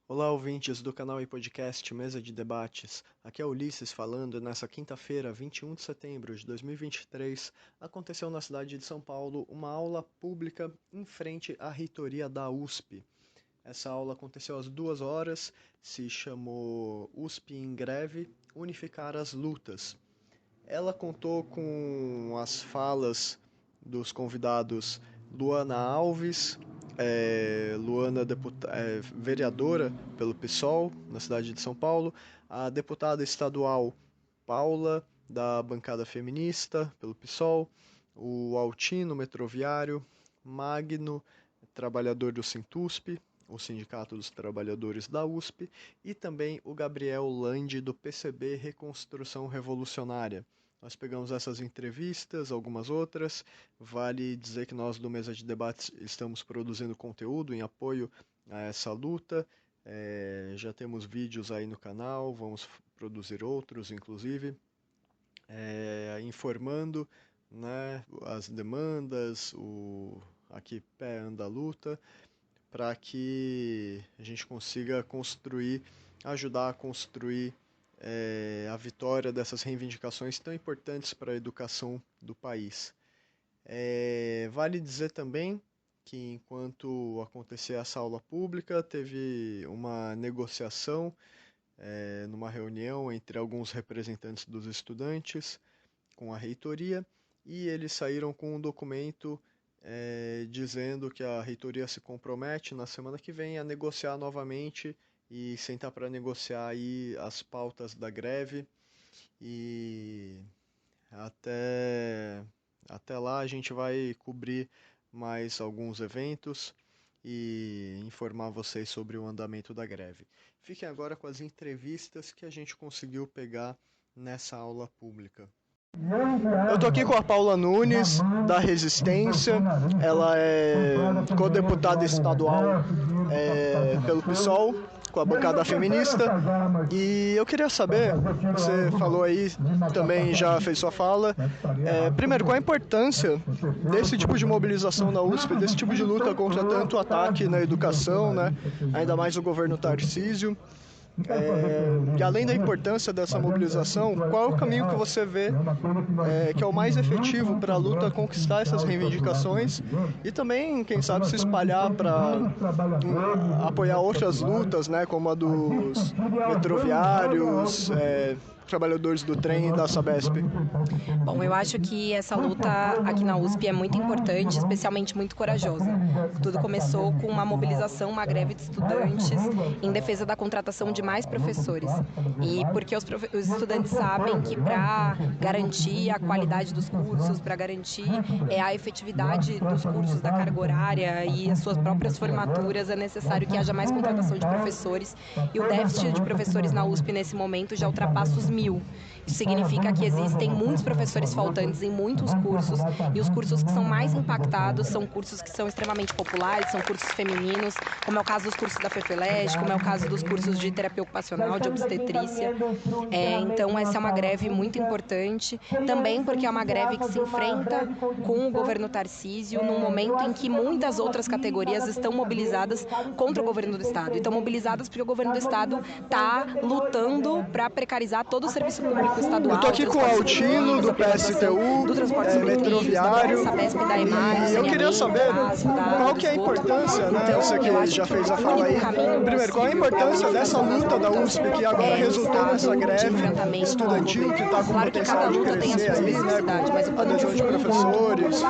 Olá, ouvintes do canal e podcast Mesa de Debates. Aqui é Ulisses falando. Nessa quinta-feira, 21 de setembro de 2023, aconteceu na cidade de São Paulo uma aula pública em frente à reitoria da USP. Essa aula aconteceu às 2 horas, se chamou USP em Greve, Unificar as Lutas. Ela contou com as falas dos convidados Luana Alves, Luana, vereadora pelo PSOL, na cidade de São Paulo, a deputada estadual Paula, da bancada feminista, pelo PSOL, o Altino, metroviário, Magno, trabalhador do Sintusp, o Sindicato dos Trabalhadores da USP, e também o Gabriel Landi, do PCB Reconstrução Revolucionária. Nós pegamos essas entrevistas, algumas outras. Vale dizer que nós do Mesa de Debates estamos produzindo conteúdo em apoio a essa luta. Já temos vídeos aí no canal, vamos produzir outros, inclusive, informando, né, as demandas, a que pé anda a luta, para que a gente consiga ajudar a construir a vitória dessas reivindicações tão importantes para a educação do país. Vale dizer também que enquanto acontecia essa aula pública, teve uma negociação numa reunião entre alguns representantes dos estudantes com a reitoria, e eles saíram com um documento dizendo que a reitoria se compromete na semana que vem a negociar novamente e sentar para negociar aí as pautas da greve, e até lá a gente vai cobrir mais alguns eventos e informar vocês sobre o andamento da greve. Fiquem agora com as entrevistas que a gente conseguiu pegar nessa aula pública. Eu tô aqui com a Paula Nunes, da Resistência. Ela é co-deputada estadual pelo PSOL, com a bancada feminista. E eu queria saber, você falou aí, também já fez sua fala, primeiro, qual a importância desse tipo de mobilização na USP, desse tipo de luta contra tanto ataque na educação, né? Ainda mais o governo Tarcísio. E além da importância dessa mobilização, qual é o caminho que você vê que é o mais efetivo para a luta conquistar essas reivindicações e também, quem sabe, se espalhar para apoiar outras lutas, né, como a dos metroviários, trabalhadores do trem e da Sabesp? Bom, eu acho que essa luta aqui na USP é muito importante, especialmente muito corajosa. Tudo começou com uma mobilização, uma greve de estudantes em defesa da contratação de mais professores. E porque os estudantes sabem que para garantir a qualidade dos cursos, para garantir a efetividade dos cursos, da carga horária e as suas próprias formaturas, é necessário que haja mais contratação de professores. E o déficit de professores na USP nesse momento já ultrapassa os 1.000. Isso significa que existem muitos professores faltantes em muitos cursos, e os cursos que são mais impactados são cursos que são extremamente populares, são cursos femininos, como é o caso dos cursos da FEFELESH, como é o caso dos cursos de terapia ocupacional, de obstetrícia. Então essa é uma greve muito importante, também porque é uma greve que se enfrenta com o governo Tarcísio num momento em que muitas outras categorias estão mobilizadas contra o governo do Estado. E estão mobilizadas porque o governo do Estado está lutando para precarizar todo o serviço público estadual. Eu tô aqui com o Altino, do PSTU, do transporte metroviário, da Sabesp, da EMAG, e eu queria saber qual que é a importância, né, você que já fez a fala aí, primeiro, qual é a importância dessa luta da USP que agora resultou nessa greve estudantil que está com potencial de crescer aí, né, com adesão de professores,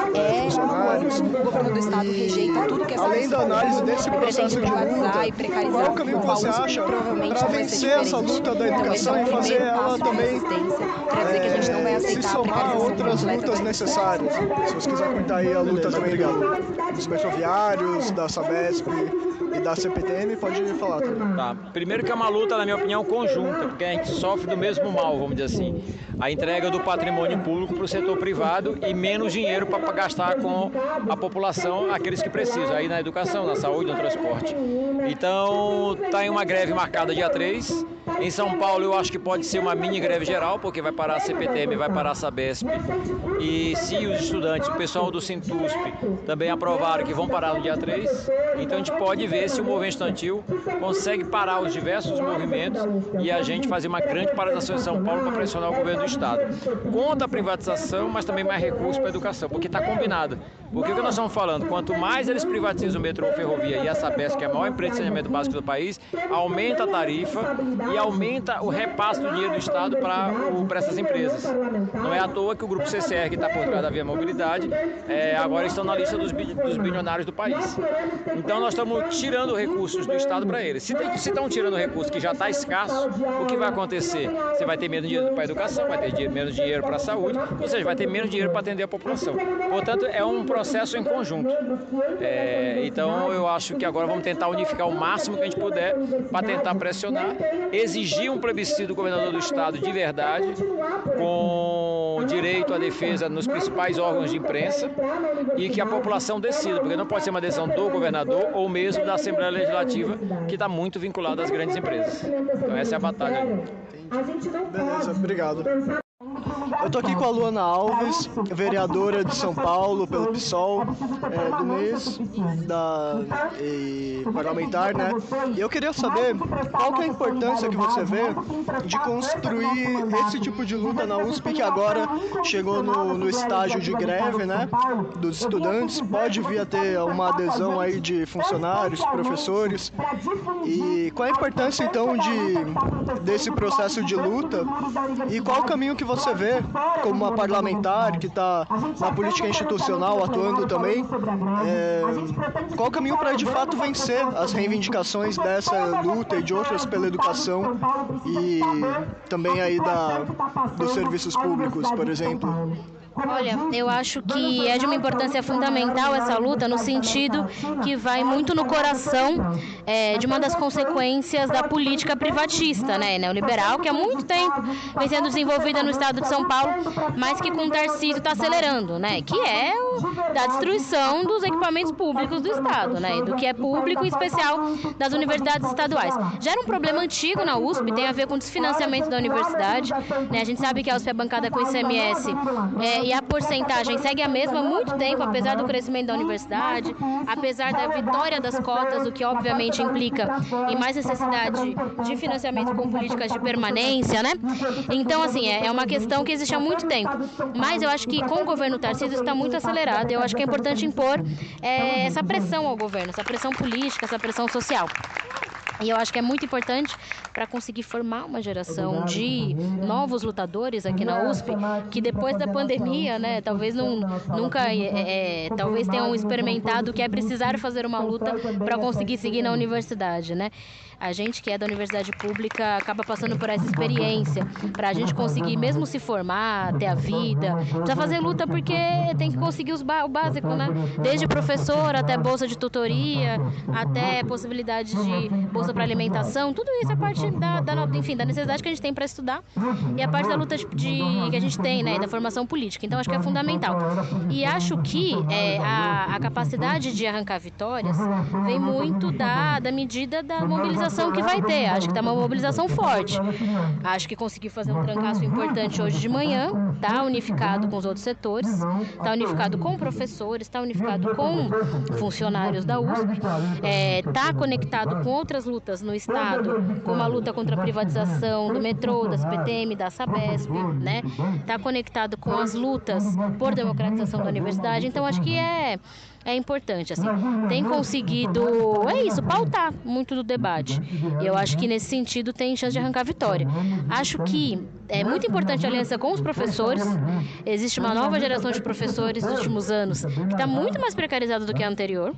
funcionários, o governo do Estado rejeita tudo que essa além da análise desse processo de luta, qual é o caminho que você acha para vencer essa luta da educação e fazer ela também se somar a outras lutas necessárias? Se você quiser comentar aí a luta também, obrigado. Dos metroviários, da Sabesp e da CPTM, pode falar também. Tá. Primeiro que é uma luta, na minha opinião, conjunta, porque a gente sofre do mesmo mal, vamos dizer assim. A entrega do patrimônio público para o setor privado e menos dinheiro para gastar com a população, aqueles que precisam, aí na educação, na saúde, no transporte. Então, está em uma greve marcada dia 3. Em São Paulo, eu acho que pode ser uma mini greve geral, porque vai parar a CPTM, vai parar a Sabesp. E se os estudantes, o pessoal do Sintusp, também aprovaram que vão parar no dia 3, então a gente pode ver se o movimento estudantil consegue parar os diversos movimentos e a gente fazer uma grande paralisação em São Paulo para pressionar o governo do Estado. Contra a privatização, mas também mais recursos para a educação, porque está combinado. Porque o que nós estamos falando, quanto mais eles privatizam o metrô, ferrovia e a Sabesp, que é a maior empresa de saneamento básico do país, aumenta a tarifa e aumenta o repasse do dinheiro do Estado para essas empresas. Não é à toa que o grupo CCR, que está por trás da Via Mobilidade, agora estão na lista dos bilionários do país. Então nós estamos tirando recursos do Estado para eles. Se estão tirando recursos que já está escasso, o que vai acontecer? Você vai ter menos dinheiro para a educação, vai ter menos dinheiro para a saúde, ou seja, vai ter menos dinheiro para atender a população. Portanto, é um processo em conjunto. Então eu acho que agora vamos tentar unificar o máximo que a gente puder para tentar pressionar, exigir um plebiscito do governador do Estado de verdade, com direito à defesa nos principais órgãos de imprensa e que a população decida, porque não pode ser uma decisão do governador ou mesmo da Assembleia Legislativa, que está muito vinculada às grandes empresas. Então essa é a batalha. Beleza, obrigado. Eu tô aqui com a Luana Alves, vereadora de São Paulo pelo PSOL, do mês e parlamentar, né? E eu queria saber qual que é a importância que você vê de construir esse tipo de luta na USP, que agora chegou no estágio de greve, né? Dos estudantes, pode vir a ter uma adesão aí de funcionários, professores. E qual a importância então desse processo de luta e qual o caminho que você vê como uma parlamentar que está na política institucional atuando também, qual o caminho para de fato vencer as reivindicações dessa luta e de outras pela educação e também aí dos serviços públicos, por exemplo? Olha, eu acho que é de uma importância fundamental essa luta no sentido que vai muito no coração de uma das consequências da política privatista, né, neoliberal, que há muito tempo vem sendo desenvolvida no estado de São Paulo, mas que com o Tarcísio está acelerando, né, que é da destruição dos equipamentos públicos do estado, né, do que é público, em especial das universidades estaduais. Já era um problema antigo na USP, tem a ver com o desfinanciamento da universidade, né, a gente sabe que a USP é bancada com ICMS, e a porcentagem segue a mesma há muito tempo, apesar do crescimento da universidade, apesar da vitória das cotas, o que obviamente implica em mais necessidade de financiamento com políticas de permanência, né? Então, assim, é uma questão que existe há muito tempo. Mas eu acho que com o governo Tarcísio está muito acelerado. Eu acho que é importante impor essa pressão ao governo, essa pressão política, essa pressão social. E eu acho que é muito importante para conseguir formar uma geração de novos lutadores aqui na USP, que depois da pandemia, né, talvez talvez tenham experimentado o que é precisar fazer uma luta para conseguir seguir na universidade, né? A gente que é da universidade pública acaba passando por essa experiência, para a gente conseguir mesmo se formar, ter a vida, precisa fazer luta porque tem que conseguir o básico, né? Desde professor até bolsa de tutoria, até possibilidade de bolsa para alimentação, tudo isso é parte da necessidade que a gente tem para estudar e a parte da luta que a gente tem, né, da formação política. Então acho que é fundamental. E acho que a capacidade de arrancar vitórias vem muito da medida da mobilização que vai ter. Acho que tá uma mobilização forte. Acho que conseguiu fazer um trancaço importante hoje de manhã, tá unificado com os outros setores, tá unificado com professores, tá unificado com funcionários da USP, tá conectado com outras lutas no estado, como a luta contra a privatização do metrô, da CPTM, da Sabesp, né? Tá conectado com as lutas por democratização da universidade. Então acho que é importante, assim, tem conseguido, pautar muito do debate. Eu acho que nesse sentido tem chance de arrancar vitória. Acho que é muito importante a aliança com os professores. Existe uma nova geração de professores nos últimos anos que está muito mais precarizada do que a anterior,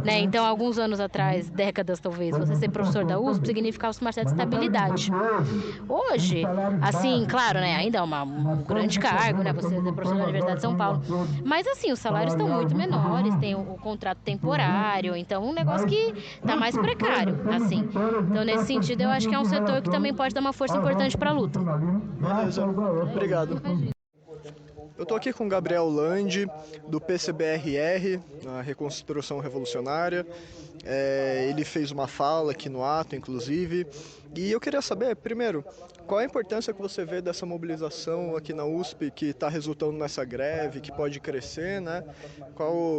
né? Então, alguns anos atrás, décadas talvez, você ser professor da USP significava uma certa estabilidade. Hoje, assim, claro, né, ainda é um grande cargo, né, você ser professor da Universidade de São Paulo, mas assim, os salários estão muito menores, tem o contrato temporário, então um negócio que está mais precário, assim. Então, nesse sentido, eu acho que é um setor que também pode dar uma força importante para a luta. Beleza, obrigado. Eu estou aqui com o Gabriel Landi, do PCBRR, na Reconstrução Revolucionária, Ele fez uma fala aqui no ato, inclusive, e eu queria saber, primeiro, qual a importância que você vê dessa mobilização aqui na USP que está resultando nessa greve, que pode crescer, né?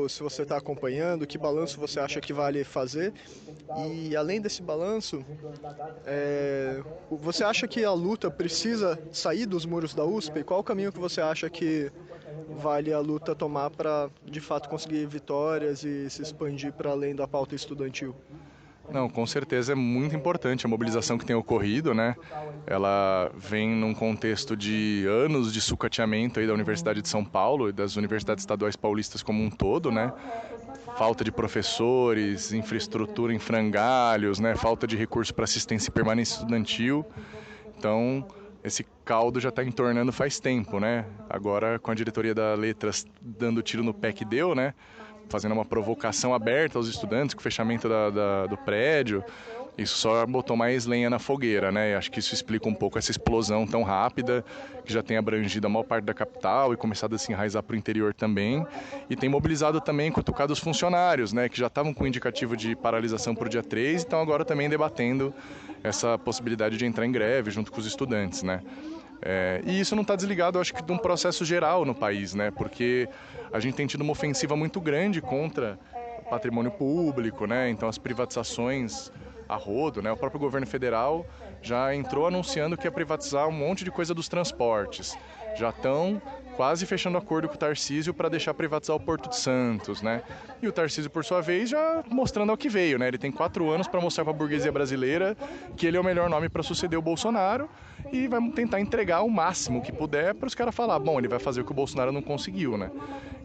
Se você está acompanhando, que balanço você acha que vale fazer? E além desse balanço, você acha que a luta precisa sair dos muros da USP? Qual o caminho que você acha que vale a luta tomar para, de fato, conseguir vitórias e se expandir para além da pauta estudantil? Não, com certeza é muito importante a mobilização que tem ocorrido, né? Ela vem num contexto de anos de sucateamento aí da Universidade de São Paulo e das universidades estaduais paulistas como um todo, né? Falta de professores, infraestrutura em frangalhos, né? Falta de recurso para assistência e permanência estudantil. Então, esse caldo já está entornando faz tempo, né? Agora, com a diretoria da Letras dando tiro no pé que deu, né? Fazendo uma provocação aberta aos estudantes com o fechamento do prédio, isso só botou mais lenha na fogueira, né? Acho que isso explica um pouco essa explosão tão rápida, que já tem abrangido a maior parte da capital e começado a se enraizar para o interior também. E tem mobilizado também, cutucado os funcionários, né? Que já estavam com indicativo de paralisação para o dia 3 e estão agora também debatendo essa possibilidade de entrar em greve junto com os estudantes, né? E isso não está desligado, acho que, de um processo geral no país, né? Porque a gente tem tido uma ofensiva muito grande contra o patrimônio público, né? Então as privatizações a rodo, né? O próprio governo federal já entrou anunciando que ia privatizar um monte de coisa dos transportes. Já estão quase fechando acordo com o Tarcísio para deixar privatizar o Porto de Santos, né? E o Tarcísio, por sua vez, já mostrando ao que veio, né? Ele tem 4 anos para mostrar para a burguesia brasileira que ele é o melhor nome para suceder o Bolsonaro e vai tentar entregar o máximo que puder para os caras falar, bom, ele vai fazer o que o Bolsonaro não conseguiu, né?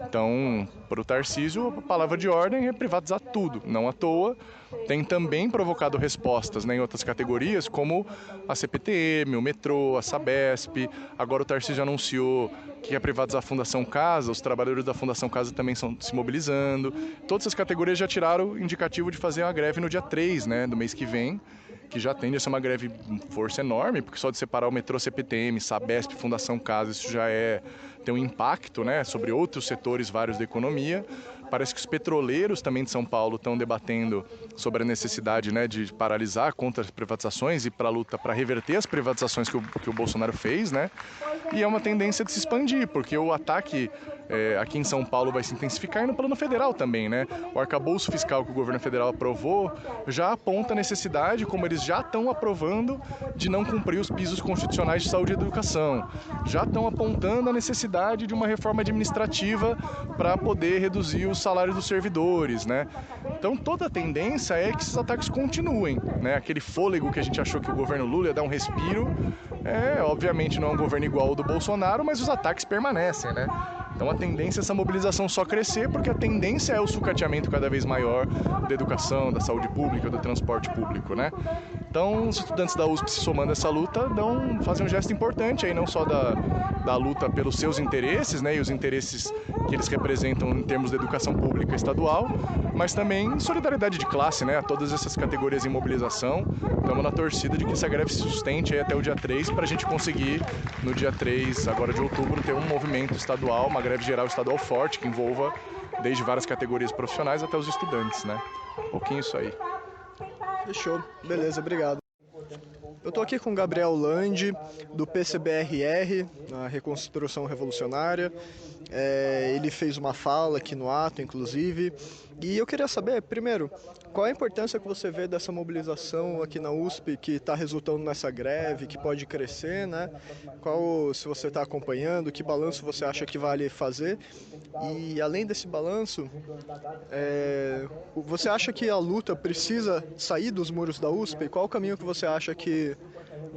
Então, para o Tarcísio, a palavra de ordem é privatizar tudo. Não à toa, tem também provocado respostas, né, em outras categorias, como a CPTM, o metrô, a Sabesp. Agora o Tarcísio anunciou que ia privatizar a Fundação Casa, os trabalhadores da Fundação Casa também estão se mobilizando. Todas essas categorias já tiraram o indicativo de fazer uma greve no dia 3, né, do mês que vem, que já tende a ser uma greve força enorme, porque só de separar o metrô, CPTM, Sabesp, Fundação Casa, isso já tem um impacto, né, sobre outros setores vários da economia. Parece que os petroleiros também de São Paulo estão debatendo sobre a necessidade, né, de paralisar contra as privatizações e para a luta para reverter as privatizações que o Bolsonaro fez, né? E é uma tendência de se expandir, porque o ataque aqui em São Paulo vai se intensificar e no plano federal também, né? O arcabouço fiscal que o governo federal aprovou já aponta a necessidade, como eles já estão aprovando, de não cumprir os pisos constitucionais de saúde e educação. Já estão apontando a necessidade de uma reforma administrativa para poder reduzir os salários dos servidores, né? Então toda a tendência é que esses ataques continuem, né? Aquele fôlego que a gente achou que o governo Lula ia dar um respiro, obviamente não é um governo igual ao do Bolsonaro, mas os ataques permanecem, né? Então a tendência é essa mobilização só crescer, porque a tendência é o sucateamento cada vez maior da educação, da saúde pública, do transporte público, né? Então os estudantes da USP se somando a essa luta fazem um gesto importante aí, não só da luta pelos seus interesses, né, e os interesses que eles representam em termos de educação pública estadual, mas também solidariedade de classe, né, a todas essas categorias em mobilização. Estamos na torcida de que essa greve se sustente aí até o dia 3 para a gente conseguir, no dia 3 agora de outubro, ter um movimento estadual, uma greve geral estadual forte que envolva desde várias categorias profissionais até os estudantes, né? Um pouquinho isso aí. Fechou. Beleza, obrigado. Eu estou aqui com o Gabriel Landi, do PCBRR, na Reconstrução Revolucionária. Ele fez uma fala aqui no ato, inclusive. E eu queria saber, primeiro, qual a importância que você vê dessa mobilização aqui na USP que está resultando nessa greve, que pode crescer, né? Se você está acompanhando, que balanço você acha que vale fazer? E além desse balanço, você acha que a luta precisa sair dos muros da USP? Qual o caminho que você acha que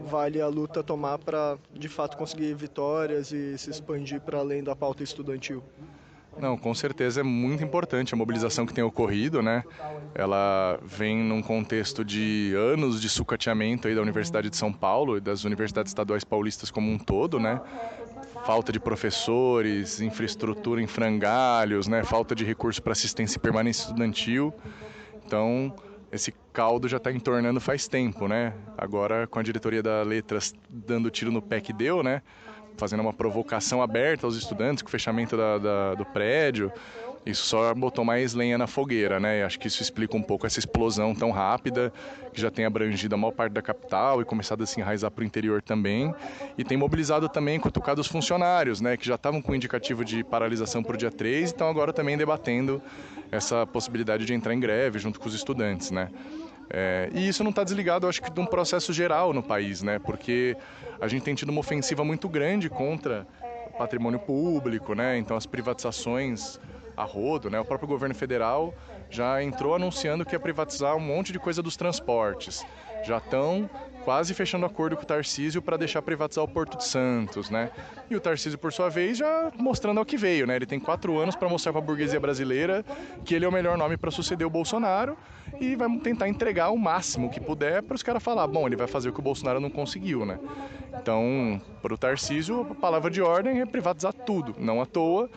vale a luta tomar para, de fato, conseguir vitórias e se expandir para além da pauta estudantil? Não, com certeza é muito importante a mobilização que tem ocorrido, né? Ela vem num contexto de anos de sucateamento aí da Universidade de São Paulo e das universidades estaduais paulistas como um todo, né? Falta de professores, infraestrutura em frangalhos, né? Falta de recurso para assistência e permanência estudantil. Então, esse caldo já está entornando faz tempo, né? Agora, com a diretoria da Letras dando tiro no pé que deu, né? Fazendo uma provocação aberta aos estudantes com o fechamento do prédio. Isso só botou mais lenha na fogueira, né? Acho que isso explica um pouco essa explosão tão rápida, que já tem abrangido a maior parte da capital e começado a se enraizar para o interior também. E tem mobilizado também, cutucado os funcionários, né? Que já estavam com indicativo de paralisação para o dia 3 e estão agora também debatendo essa possibilidade de entrar em greve junto com os estudantes, né? E isso não está desligado, acho que, de um processo geral no país, né? Porque a gente tem tido uma ofensiva muito grande contra o patrimônio público, né? Então as privatizações a rodo, né? O próprio governo federal já entrou anunciando que ia privatizar um monte de coisa dos transportes. Já estão quase fechando acordo com o Tarcísio para deixar privatizar o Porto de Santos, né? E o Tarcísio, por sua vez, já mostrando ao que veio, né? Ele tem 4 anos para mostrar para a burguesia brasileira que ele é o melhor nome para suceder o Bolsonaro e vai tentar entregar o máximo que puder para os caras falar, bom, ele vai fazer o que o Bolsonaro não conseguiu, né? Então, para o Tarcísio, a palavra de ordem é privatizar tudo. Não à toa,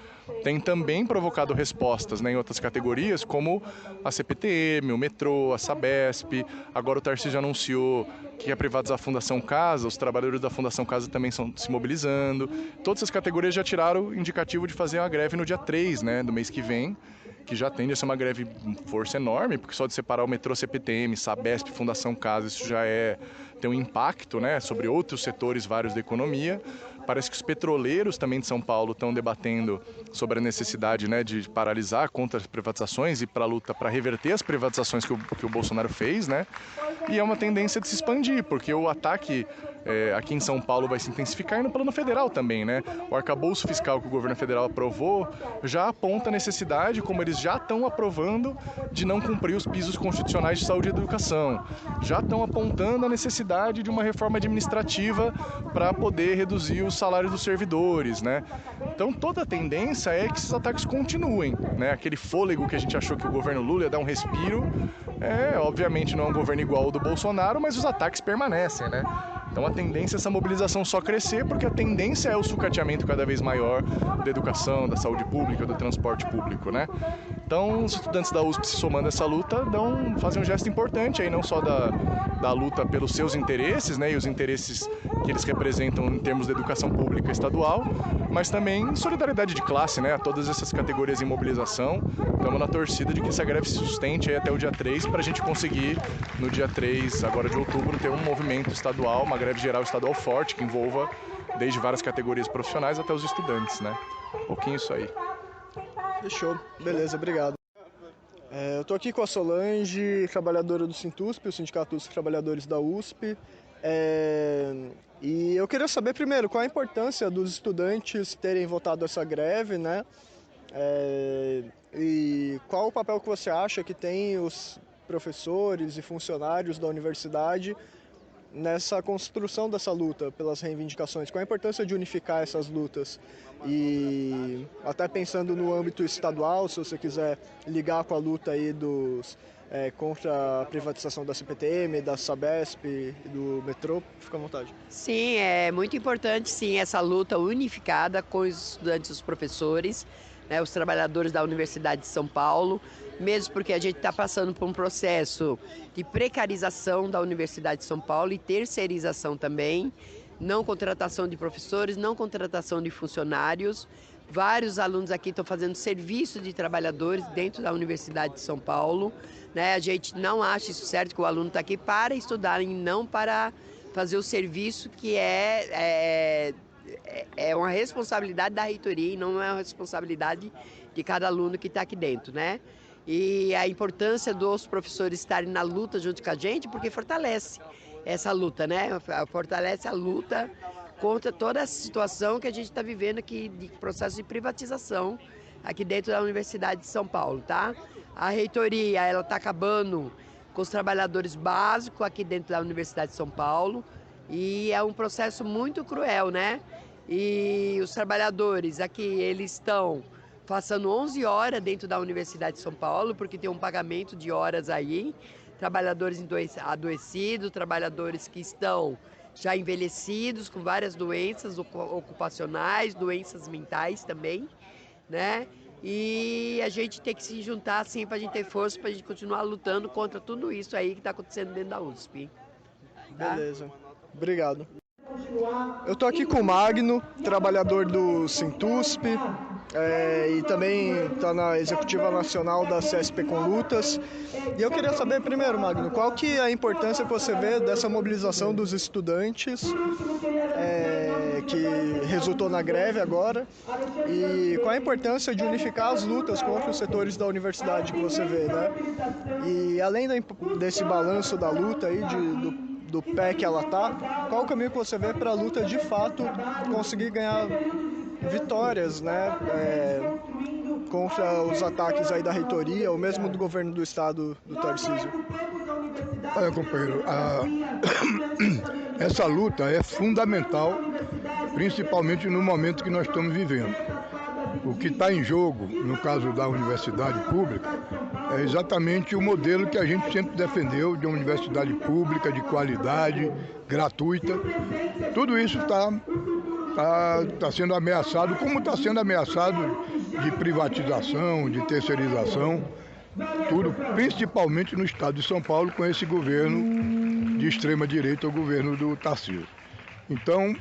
tem também provocado respostas, né, em outras categorias, como a CPTM, o metrô, a Sabesp. Agora o Tarcísio anunciou que ia privatizar a Fundação Casa, os trabalhadores da Fundação Casa também estão se mobilizando. Todas essas categorias já tiraram o indicativo de fazer uma greve no dia 3, né, do mês que vem, que já tende a ser uma greve força enorme, porque só de separar o metrô, CPTM, Sabesp, Fundação Casa, isso já tem um impacto, né, sobre outros setores vários da economia. Parece que os petroleiros também de São Paulo estão debatendo sobre a necessidade, né, de paralisar contra as privatizações e para a luta para reverter as privatizações que o Bolsonaro fez, né? E é uma tendência de se expandir, porque o ataque aqui em São Paulo vai se intensificar e no plano federal também, né? O arcabouço fiscal que o governo federal aprovou já aponta a necessidade, como eles já estão aprovando, de não cumprir os pisos constitucionais de saúde e educação. Já estão apontando a necessidade de uma reforma administrativa para poder reduzir os salários dos servidores, né? Então toda a tendência é que esses ataques continuem, né? Aquele fôlego que a gente achou que o governo Lula ia dar um respiro, obviamente não é um governo igual ao do Bolsonaro, mas os ataques permanecem, né? Então a tendência é essa mobilização só crescer, porque a tendência é o sucateamento cada vez maior da educação, da saúde pública, do transporte público, né? Então os estudantes da USP se somando a essa luta fazem um gesto importante aí, não só da luta pelos seus interesses, né, e os interesses que eles representam em termos de educação pública estadual, mas também solidariedade de classe, né, a todas essas categorias em mobilização. Estamos na torcida de que essa greve se sustente aí até o dia 3 para a gente conseguir, no dia 3 agora de outubro, ter um movimento estadual, uma greve geral estadual forte que envolva desde várias categorias profissionais até os estudantes, né? Um pouquinho isso aí. Fechou. Beleza, obrigado. Eu estou aqui com a Solange, trabalhadora do Sintusp, o Sindicato dos Trabalhadores da USP. E eu queria saber primeiro qual a importância dos estudantes terem votado essa greve, né? E qual o papel que você acha que tem os professores e funcionários da universidade nessa construção dessa luta pelas reivindicações? Qual a importância de unificar essas lutas? E até pensando no âmbito estadual, se você quiser ligar com a luta aí contra a privatização da CPTM, da Sabesp e do metrô, fica à vontade. Sim, é muito importante sim essa luta unificada com os estudantes e os professores, né, os trabalhadores da Universidade de São Paulo, mesmo porque a gente está passando por um processo de precarização da Universidade de São Paulo e terceirização também, não contratação de professores, não contratação de funcionários. Vários alunos aqui estão fazendo serviço de trabalhadores dentro da Universidade de São Paulo, né? A gente não acha isso certo, que o aluno está aqui para estudar e não para fazer o serviço que é uma responsabilidade da reitoria e não é uma responsabilidade de cada aluno que está aqui dentro, né? E a importância dos professores estarem na luta junto com a gente, porque fortalece essa luta, né? Fortalece a luta contra toda essa situação que a gente está vivendo aqui de processo de privatização aqui dentro da Universidade de São Paulo, tá? A reitoria, ela está acabando com os trabalhadores básicos aqui dentro da Universidade de São Paulo e é um processo muito cruel, né? E os trabalhadores aqui, eles estão passando 11 horas dentro da Universidade de São Paulo, porque tem um pagamento de horas aí, trabalhadores adoecidos, trabalhadores que estão já envelhecidos, com várias doenças ocupacionais, doenças mentais também, né? E a gente tem que se juntar assim para a gente ter força, para a gente continuar lutando contra tudo isso aí que está acontecendo dentro da USP. Tá? Beleza, obrigado. Eu tô aqui com o Magno, trabalhador do Sintusp. e também está na executiva nacional da CSP com Lutas. E eu queria saber primeiro, Magno, qual que é a importância que você vê dessa mobilização dos estudantes que resultou na greve agora, e qual a importância de unificar as lutas contra os setores da universidade que você vê, né? E além desse balanço da luta aí, do pé que ela tá, qual o caminho que você vê para a luta de fato conseguir ganhar vitórias, né? Contra os ataques aí da reitoria ou mesmo do governo do estado do Tarcísio? Olha, companheiro, essa luta é fundamental, principalmente no momento que nós estamos vivendo. O que está em jogo, no caso da universidade pública, é exatamente o modelo que a gente sempre defendeu de uma universidade pública, de qualidade, gratuita. Tudo isso está sendo ameaçado, como está sendo ameaçado de privatização, de terceirização, tudo, principalmente no estado de São Paulo, com esse governo de extrema-direita, o governo do Tarcísio. Então,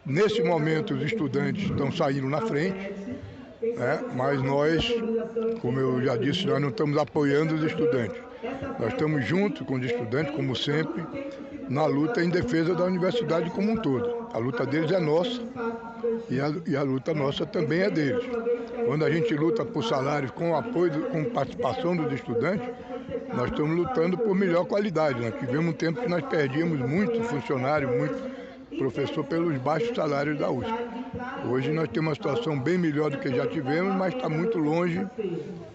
nesse momento, os estudantes estão saindo na frente, né? Mas nós, como eu já disse, nós não estamos apoiando os estudantes. Nós estamos juntos com os estudantes, como sempre, na luta em defesa da universidade como um todo. A luta deles é nossa e a luta nossa também é deles. Quando a gente luta por salários com apoio, com participação dos estudantes, nós estamos lutando por melhor qualidade. Nós tivemos um tempo que nós perdíamos muito funcionário, muito professor pelos baixos salários da USP. Hoje nós temos uma situação bem melhor do que já tivemos, mas está muito longe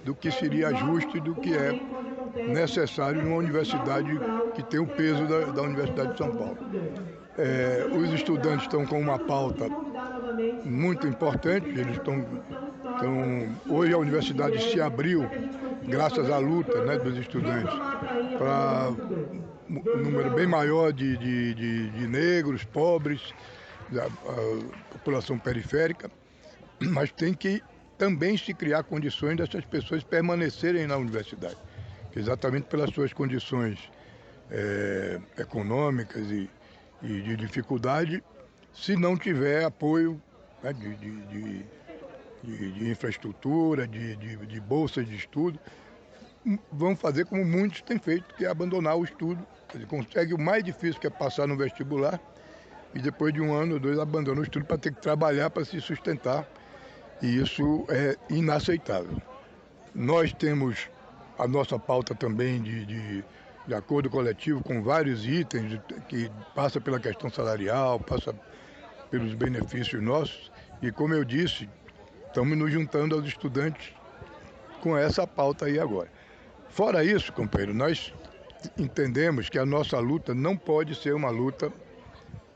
do que seria justo e do que é necessário numa universidade que tem o peso da Universidade de São Paulo. Os estudantes estão com uma pauta muito importante, eles hoje a universidade se abriu, graças à luta, né, dos estudantes, para um número bem maior de negros, pobres, da população periférica, mas tem que também se criar condições dessas pessoas permanecerem na universidade, exatamente pelas suas condições econômicas e de dificuldade, se não tiver apoio, né, de infraestrutura, de bolsas de estudo, vão fazer como muitos têm feito, que é abandonar o estudo. Ele consegue o mais difícil, que é passar no vestibular, e depois de 1 ano ou 2 abandona o estudo para ter que trabalhar, para se sustentar. E isso é inaceitável. Nós temos a nossa pauta também de acordo coletivo com vários itens, que passa pela questão salarial, passa pelos benefícios nossos. E como eu disse, estamos nos juntando aos estudantes com essa pauta aí agora. Fora isso, companheiro, nós entendemos que a nossa luta não pode ser uma luta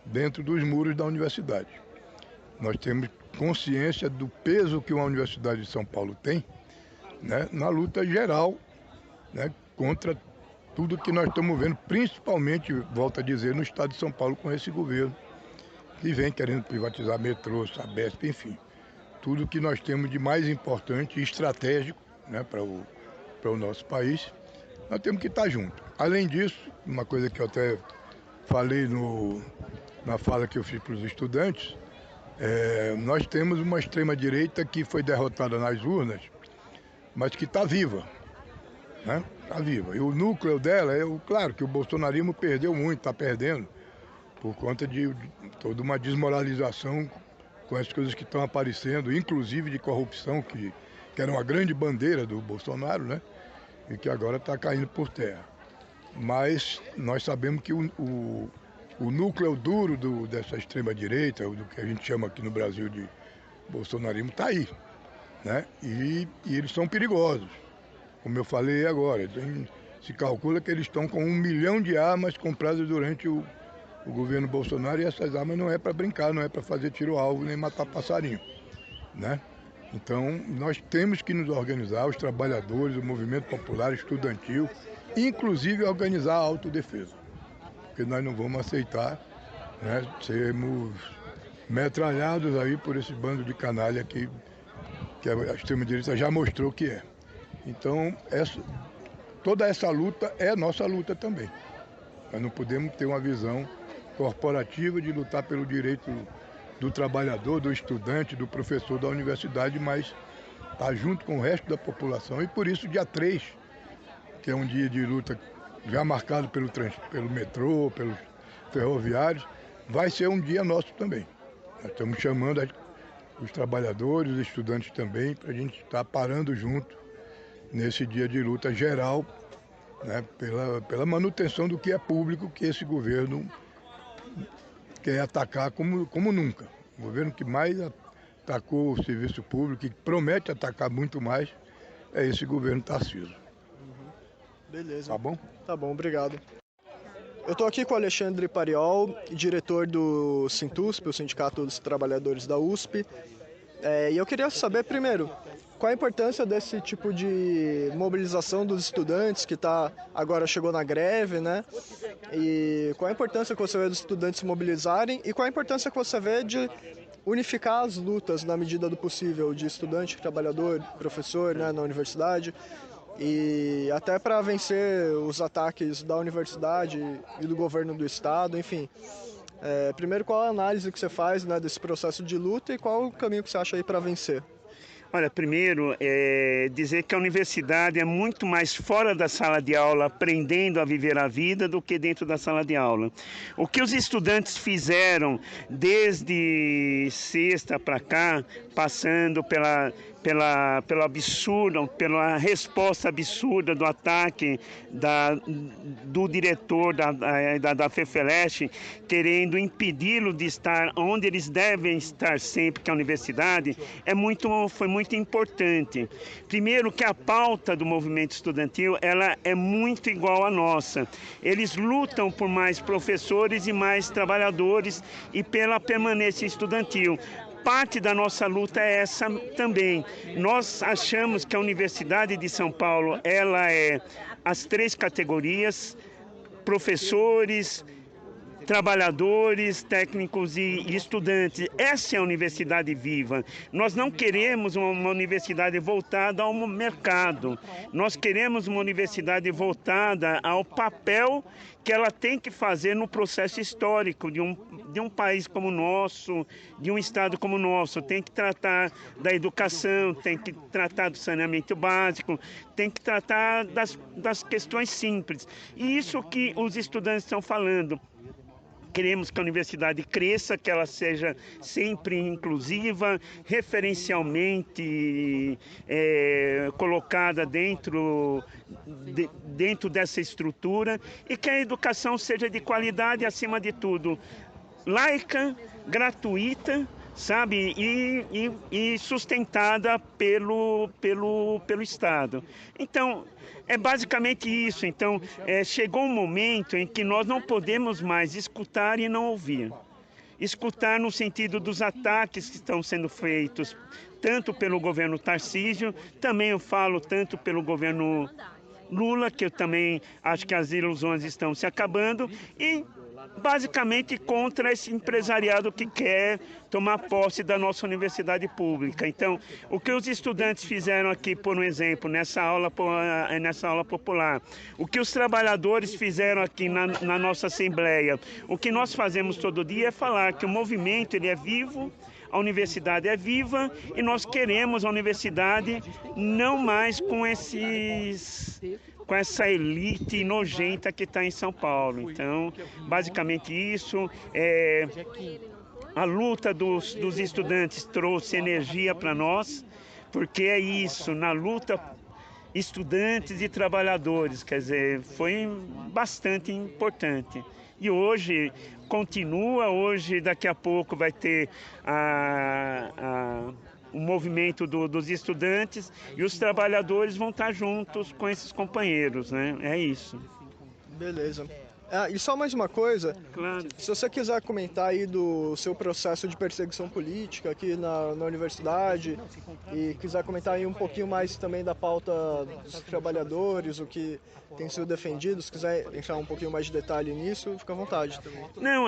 dentro dos muros da universidade. Nós temos consciência do peso que uma Universidade de São Paulo tem, né, na luta geral, né, contra tudo que nós estamos vendo, principalmente, volto a dizer, no estado de São Paulo com esse governo que vem querendo privatizar metrô, Sabesp, enfim. Tudo que nós temos de mais importante e estratégico, né, para o nosso país, nós temos que estar juntos. Além disso, uma coisa que eu até falei na fala que eu fiz para os estudantes, nós temos uma extrema-direita que foi derrotada nas urnas, mas que está viva, né? Está viva. E o núcleo dela, claro que o bolsonarismo perdeu muito, está perdendo, por conta de toda uma desmoralização com as coisas que estão aparecendo, inclusive de corrupção, que era uma grande bandeira do Bolsonaro, né? E que agora está caindo por terra. Mas nós sabemos que o núcleo duro dessa extrema-direita, do que a gente chama aqui no Brasil de bolsonarismo, está aí, né? E eles são perigosos, como eu falei agora. Se calcula que eles estão com 1 milhão de armas compradas durante o governo Bolsonaro, e essas armas não é para brincar, não é para fazer tiro-alvo nem matar passarinho, né? Então, nós temos que nos organizar, os trabalhadores, o movimento popular, estudantil, inclusive organizar a autodefesa, porque nós não vamos aceitar, né, sermos metralhados aí por esse bando de canalha que a extrema-direita já mostrou que é. Então, toda essa luta é nossa luta também. Nós não podemos ter uma visão corporativa de lutar pelo direito do trabalhador, do estudante, do professor da universidade, mas estar junto com o resto da população. E por isso, dia 3, que é um dia de luta já marcado pelo metrô, pelos ferroviários, vai ser um dia nosso também. Nós estamos chamando os trabalhadores, os estudantes também, para a gente estar parando junto nesse dia de luta geral, né, pela manutenção do que é público, que esse governo quer atacar como nunca. O governo que mais atacou o serviço público, que promete atacar muito mais, é esse governo Tarcísio. Beleza. Tá bom? Tá bom, obrigado. Eu estou aqui com o Alexandre Pariol, diretor do Sintusp, o Sindicato dos Trabalhadores da USP. E eu queria saber, primeiro, qual a importância desse tipo de mobilização dos estudantes que agora chegou na greve, né? E qual a importância que você vê dos estudantes se mobilizarem e qual a importância que você vê de unificar as lutas na medida do possível de estudante, trabalhador, professor, né, na universidade, e até para vencer os ataques da universidade e do governo do estado, enfim. Primeiro, qual a análise que você faz, né, desse processo de luta e qual o caminho que você acha aí para vencer? Olha, primeiro, dizer que a universidade é muito mais fora da sala de aula, aprendendo a viver a vida, do que dentro da sala de aula. O que os estudantes fizeram desde sexta para cá, passando pelo absurdo, pela resposta absurda do ataque do diretor da FEFELESH, querendo impedi-lo de estar onde eles devem estar sempre, que é a universidade, foi muito importante. Primeiro, que a pauta do movimento estudantil ela é muito igual à nossa. Eles lutam por mais professores e mais trabalhadores e pela permanência estudantil. Parte da nossa luta é essa também. Nós achamos que a Universidade de São Paulo, ela é as três categorias: professores, trabalhadores, técnicos e estudantes. Essa é a universidade viva. Nós não queremos uma universidade voltada ao mercado. Nós queremos uma universidade voltada ao papel que ela tem que fazer no processo histórico de um país como o nosso, de um estado como o nosso. Tem que tratar da educação, tem que tratar do saneamento básico, tem que tratar das questões simples. E isso que os estudantes estão falando. Queremos que a universidade cresça, que ela seja sempre inclusiva, referencialmente colocada dentro dessa estrutura, e que a educação seja de qualidade, acima de tudo, laica, gratuita, sabe, e sustentada pelo Estado. Então, é basicamente isso. Então, chegou um momento em que nós não podemos mais escutar e não ouvir. Escutar no sentido dos ataques que estão sendo feitos, tanto pelo governo Tarcísio, também eu falo tanto pelo governo Lula, que eu também acho que as ilusões estão se acabando, e basicamente contra esse empresariado que quer tomar posse da nossa universidade pública. Então, o que os estudantes fizeram aqui, por um exemplo, nessa aula popular, o que os trabalhadores fizeram aqui na nossa Assembleia, o que nós fazemos todo dia é falar que o movimento ele é vivo, a universidade é viva e nós queremos a universidade não mais com essa elite nojenta que está em São Paulo. Então, basicamente isso, a luta dos estudantes trouxe energia para nós, porque é isso, na luta estudantes e trabalhadores, quer dizer, foi bastante importante. E hoje continua, daqui a pouco vai ter o movimento dos estudantes e os trabalhadores vão estar juntos com esses companheiros, né? É isso. Beleza. E só mais uma coisa, claro. Se você quiser comentar aí do seu processo de perseguição política aqui na universidade e quiser comentar aí um pouquinho mais também da pauta dos trabalhadores, o que tem sido defendido, se quiser entrar um pouquinho mais de detalhe nisso, fica à vontade também. Não,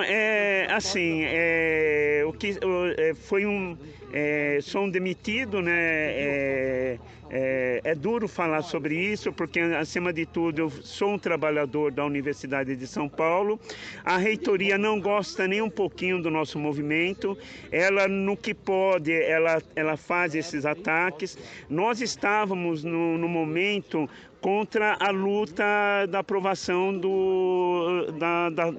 sou um demitido, né? É duro falar sobre isso, porque, acima de tudo, eu sou um trabalhador da Universidade de São Paulo. A reitoria não gosta nem um pouquinho do nosso movimento. Ela, no que pode, ela faz esses ataques. Nós estávamos, no momento, contra a luta da aprovação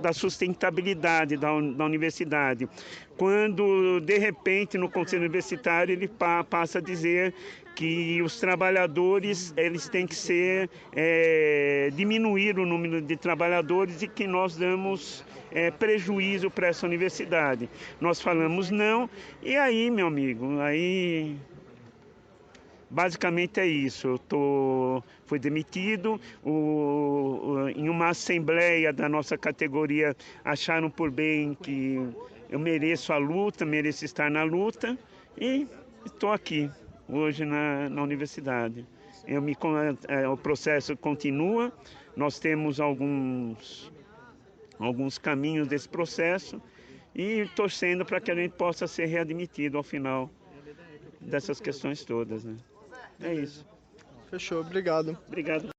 da sustentabilidade da universidade. Quando, de repente, no Conselho Universitário, ele passa a dizer que os trabalhadores eles têm que diminuir o número de trabalhadores e que nós damos prejuízo para essa universidade. Nós falamos não, e aí, meu amigo, aí basicamente é isso. Fui demitido, em uma assembleia da nossa categoria acharam por bem que eu mereço a luta, mereço estar na luta e estou aqui hoje na universidade. O processo continua, nós temos alguns caminhos desse processo e torcendo para que a gente possa ser readmitido ao final dessas questões todas, né? É isso. Fechou, obrigado. Obrigado.